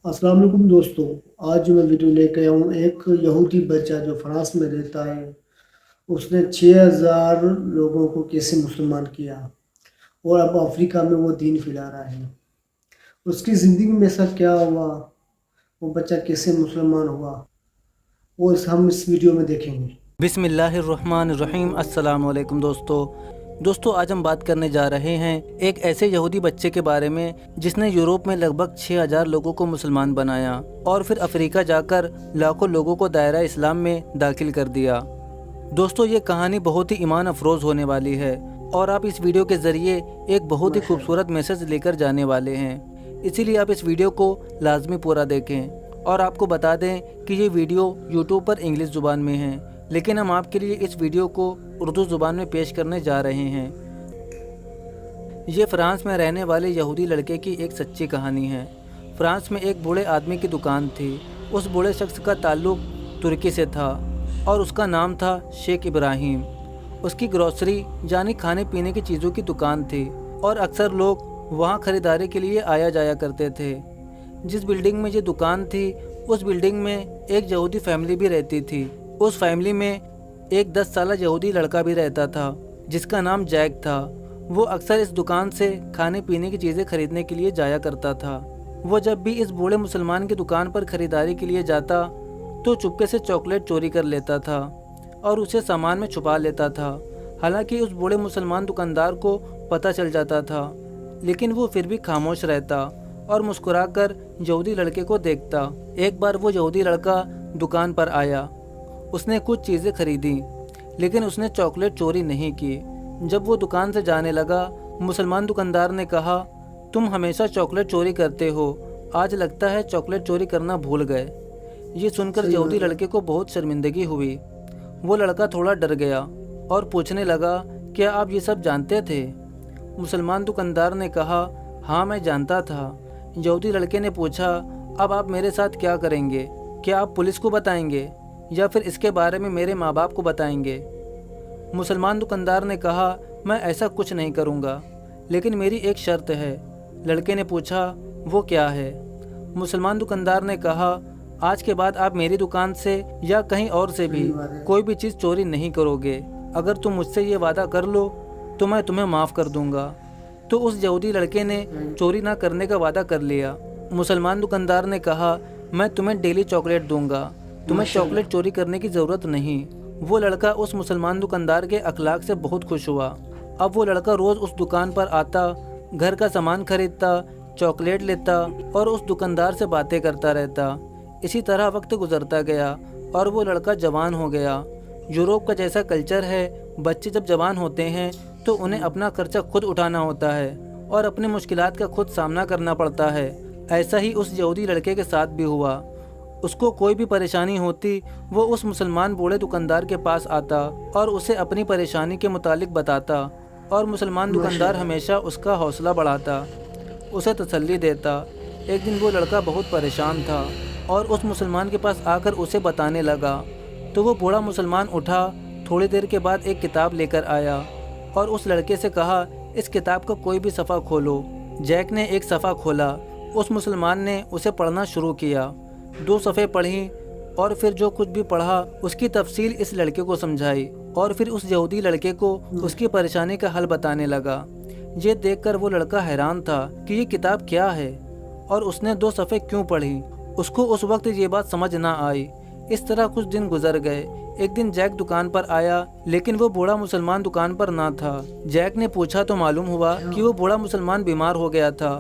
अस्सलाम वालेकुम दोस्तों। आज जो मैं वीडियो लेकर आया हूँ, एक यहूदी बच्चा जो फ्रांस में रहता है, उसने 6000 लोगों को कैसे मुसलमान किया और अब अफ्रीका में वो दीन फैला रहा है। उसकी ज़िंदगी में ऐसा क्या हुआ, वो बच्चा कैसे मुसलमान हुआ, वो हम इस वीडियो में देखेंगे। बिस्मिल्लाहिर्रहमानिर्रहीम। अस्सलाम वालेकुम दोस्तों, आज हम बात करने जा रहे हैं एक ऐसे यहूदी बच्चे के बारे में जिसने यूरोप में लगभग 6000 लोगों को मुसलमान बनाया और फिर अफ्रीका जाकर लाखों लोगों को दायरा इस्लाम में दाखिल कर दिया। दोस्तों, ये कहानी बहुत ही ईमान अफरोज़ होने वाली है और आप इस वीडियो के ज़रिए एक बहुत ही खूबसूरत मैसेज लेकर जाने वाले हैं। इसीलिए आप इस वीडियो को लाजमी पूरा देखें। और आपको बता दें कि ये वीडियो यूट्यूब पर इंग्लिश ज़ुबान में है, लेकिन हम आपके लिए इस वीडियो को उर्दू ज़ुबान में पेश करने जा रहे हैं। ये फ्रांस में रहने वाले यहूदी लड़के की एक सच्ची कहानी है। फ्रांस में एक बूढ़े आदमी की दुकान थी। उस बूढ़े शख्स का ताल्लुक़ तुर्की से था और उसका नाम था शेख इब्राहिम। उसकी ग्रोसरी यानी खाने पीने की चीज़ों की दुकान थी और अक्सर लोग वहाँ ख़रीदारी के लिए आया जाया करते थे। जिस बिल्डिंग में ये दुकान थी, उस बिल्डिंग में एक यहूदी फैमिली भी रहती थी। उस फैमिली में एक 10 साला यहूदी लड़का भी रहता था जिसका नाम जैक था। वो अक्सर इस दुकान से खाने पीने की चीज़ें खरीदने के लिए जाया करता था। वो जब भी इस बूढ़े मुसलमान की दुकान पर खरीदारी के लिए जाता तो चुपके से चॉकलेट चोरी कर लेता था और उसे सामान में छुपा लेता था। हालांकि उस बूढ़े मुसलमान दुकानदार को पता चल जाता था, लेकिन वो फिर भी खामोश रहता और मुस्कुराकर यहूदी लड़के को देखता। एक बार वो यहूदी लड़का दुकान पर आया। उसने कुछ चीज़ें खरीदी, लेकिन उसने चॉकलेट चोरी नहीं की। जब वो दुकान से जाने लगा, मुसलमान दुकानदार ने कहा, तुम हमेशा चॉकलेट चोरी करते हो, आज लगता है चॉकलेट चोरी करना भूल गए। ये सुनकर यहूदी लड़के को बहुत शर्मिंदगी हुई। वो लड़का थोड़ा डर गया और पूछने लगा, क्या आप ये सब जानते थे? मुसलमान दुकानदार ने कहा, हाँ मैं जानता था। यहूदी लड़के ने पूछा, अब आप मेरे साथ क्या करेंगे? क्या आप पुलिस को बताएंगे या फिर इसके बारे में मेरे माँ बाप को बताएंगे? मुसलमान दुकानदार ने कहा, मैं ऐसा कुछ नहीं करूँगा, लेकिन मेरी एक शर्त है। लड़के ने पूछा, वो क्या है? मुसलमान दुकानदार ने कहा, आज के बाद आप मेरी दुकान से या कहीं और से भी कोई भी चीज़ चोरी नहीं करोगे। अगर तुम मुझसे ये वादा कर लो तो मैं तुम्हें माफ़ कर दूंगा। तो उस यहूदी लड़के ने चोरी ना करने का वादा कर लिया। मुसलमान दुकानदार ने कहा, मैं तुम्हें डेली चॉकलेट दूंगा, तुम्हें चॉकलेट चोरी करने की ज़रूरत नहीं। वो लड़का उस मुसलमान दुकानदार के अखलाक से बहुत खुश हुआ। अब वो लड़का रोज़ उस दुकान पर आता, घर का सामान खरीदता, चॉकलेट लेता और उस दुकानदार से बातें करता रहता। इसी तरह वक्त गुजरता गया और वो लड़का जवान हो गया। यूरोप का जैसा कल्चर है, बच्चे जब जवान होते हैं तो उन्हें अपना खर्चा खुद उठाना होता है और अपनी मुश्किलात का खुद सामना करना पड़ता है। ऐसा ही उस यहूदी लड़के के साथ भी हुआ। उसको कोई भी परेशानी होती, वो उस मुसलमान बूढ़े दुकानदार के पास आता और उसे अपनी परेशानी के मुतालिक बताता और मुसलमान दुकानदार हमेशा उसका हौसला बढ़ाता, उसे तसल्ली देता। एक दिन वो लड़का बहुत परेशान था और उस मुसलमान के पास आकर उसे बताने लगा। तो वो बूढ़ा मुसलमान उठा, थोड़ी देर के बाद एक किताब लेकर आया और उस लड़के से कहा, इस किताब का कोई भी सफ़ा खोलो। जैक ने एक सफ़ा खोला। उस मुसलमान ने उसे पढ़ना शुरू किया। 2 सफ़े पढ़ी और फिर जो कुछ भी पढ़ा उसकी तफसील इस लड़के को समझाई और फिर उस यहूदी लड़के को उसकी परेशानी का हल बताने लगा। ये देखकर वो लड़का हैरान था कि ये किताब क्या है और उसने 2 सफ़े क्यों पढ़ी। उसको उस वक्त ये बात समझ ना आई। इस तरह कुछ दिन गुजर गए। एक दिन जैक दुकान पर आया, लेकिन वो बूढ़ा मुसलमान दुकान पर ना था। जैक ने पूछा तो मालूम हुआ कि वो बूढ़ा मुसलमान बीमार हो गया था,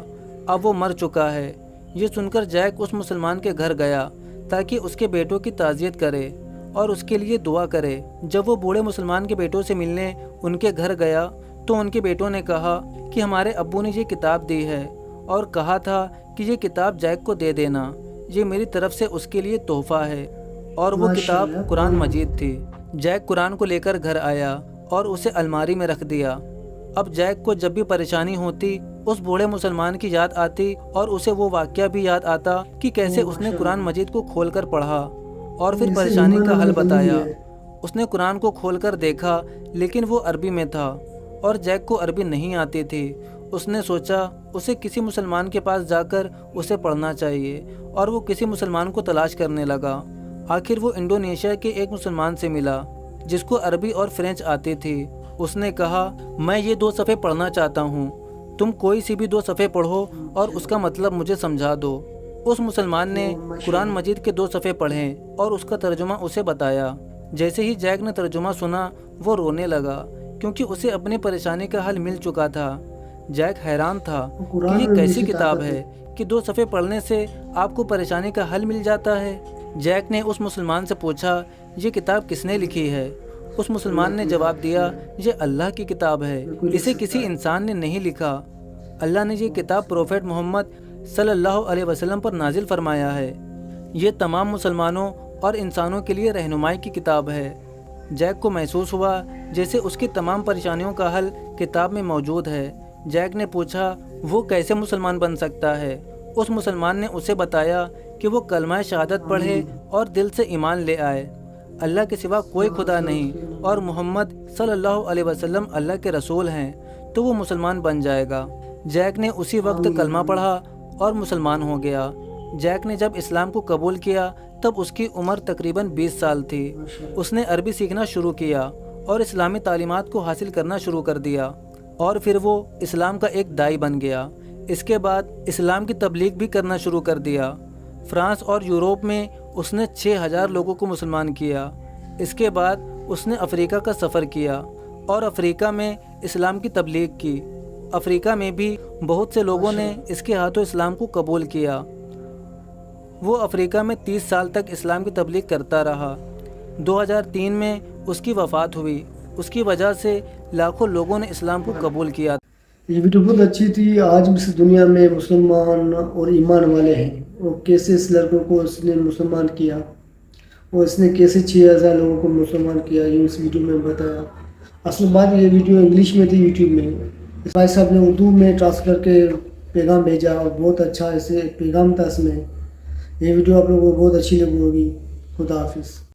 अब वो मर चुका है। ये सुनकर जैक उस मुसलमान के घर गया ताकि उसके बेटों की ताज़ियत करे और उसके लिए दुआ करे। जब वो बूढ़े मुसलमान के बेटों से मिलने उनके घर गया तो उनके बेटों ने कहा कि हमारे अब्बू ने ये किताब दी है और कहा था कि ये किताब जैक को दे देना, ये मेरी तरफ से उसके लिए तोहफा है। और वो किताब कुरान मजीद थी। जैक कुरान को लेकर घर आया और उसे अलमारी में रख दिया। अब जैक को जब भी परेशानी होती, उस बूढ़े मुसलमान की याद आती और उसे वो वाक़या भी याद आता कि कैसे उसने कुरान मजीद को खोलकर पढ़ा और फिर परेशानी का हल बताया। उसने कुरान को खोलकर देखा, लेकिन वो अरबी में था और जैक को अरबी नहीं आती थी। اس نے سوچا اسے کسی مسلمان کے پاس جا کر اسے پڑھنا چاہیے، اور وہ کسی مسلمان کو تلاش کرنے لگا۔ آخر وہ انڈونیشیا کے ایک مسلمان سے ملا جس کو عربی اور فرینچ آتی تھی۔ اس نے کہا، میں یہ 2 صفحے پڑھنا چاہتا ہوں، تم کوئی سی بھی 2 صفحے پڑھو اور اس کا مطلب مجھے سمجھا دو۔ اس مسلمان نے قرآن مجید کے 2 صفحے پڑھے اور اس کا ترجمہ اسے بتایا۔ جیسے ہی جیک نے ترجمہ سنا وہ رونے لگا، کیونکہ اسے اپنی پریشانی کا حل مل چکا تھا۔ جیک حیران تھا کہ یہ کیسی کتاب ہے کہ 2 صفحے پڑھنے سے آپ کو پریشانی کا حل مل جاتا ہے۔ جیک نے اس مسلمان سے پوچھا، یہ کتاب کس نے لکھی ہے؟ اس مسلمان نے جواب دیا، یہ اللہ کی کتاب ہے، اسے کسی انسان نے نہیں لکھا۔ اللہ نے یہ کتاب پروفیٹ محمد صلی اللہ علیہ وسلم پر نازل فرمایا ہے۔ یہ تمام مسلمانوں اور انسانوں کے لیے رہنمائی کی کتاب ہے۔ جیک کو محسوس ہوا جیسے اس کی تمام پریشانیوں کا حل کتاب میں موجود ہے۔ جیک نے پوچھا، وہ کیسے مسلمان بن سکتا ہے؟ اس مسلمان نے اسے بتایا کہ وہ کلمہ شہادت پڑھے اور دل سے ایمان لے آئے، اللہ کے سوا کوئی خدا نہیں اور محمد صلی اللہ علیہ وسلم اللہ کے رسول ہیں، تو وہ مسلمان بن جائے گا۔ جیک نے اسی وقت کلمہ پڑھا اور مسلمان ہو گیا۔ جیک نے جب اسلام کو قبول کیا تب اس کی عمر تقریباً 20 سال تھی۔ اس نے عربی سیکھنا شروع کیا اور اسلامی تعلیمات کو حاصل کرنا شروع کر دیا، اور پھر وہ اسلام کا ایک داعی بن گیا۔ اس کے بعد اسلام کی تبلیغ بھی کرنا شروع کر دیا۔ فرانس اور یورپ میں اس نے 6000 لوگوں کو مسلمان کیا۔ اس کے بعد اس نے افریقہ کا سفر کیا اور افریقہ میں اسلام کی تبلیغ کی۔ افریقہ میں بھی بہت سے لوگوں نے اس کے ہاتھوں اسلام کو قبول کیا۔ وہ افریقہ میں 30 سال تک اسلام کی تبلیغ کرتا رہا۔ 2003 میں اس کی وفات ہوئی۔ اس کی وجہ سے لاکھوں لوگوں نے اسلام کو قبول کیا۔ یہ ویڈیو بہت اچھی تھی۔ آج اس دنیا میں مسلمان اور ایمان والے ہیں، اور کیسے اس لڑکوں کو اس نے مسلمان کیا اور اس نے کیسے 6000 لوگوں کو مسلمان کیا، یہ اس ویڈیو میں بتایا۔ اصل بات یہ ویڈیو انگلش میں تھی یوٹیوب میں، اس بھائی صاحب نے اردو میں ٹرانسلیٹ کر کے پیغام بھیجا اور بہت اچھا ایسے پیغام تھا اس میں۔ یہ ویڈیو آپ لوگوں کو بہت اچھی لگی ہوگی۔ خدا حافظ۔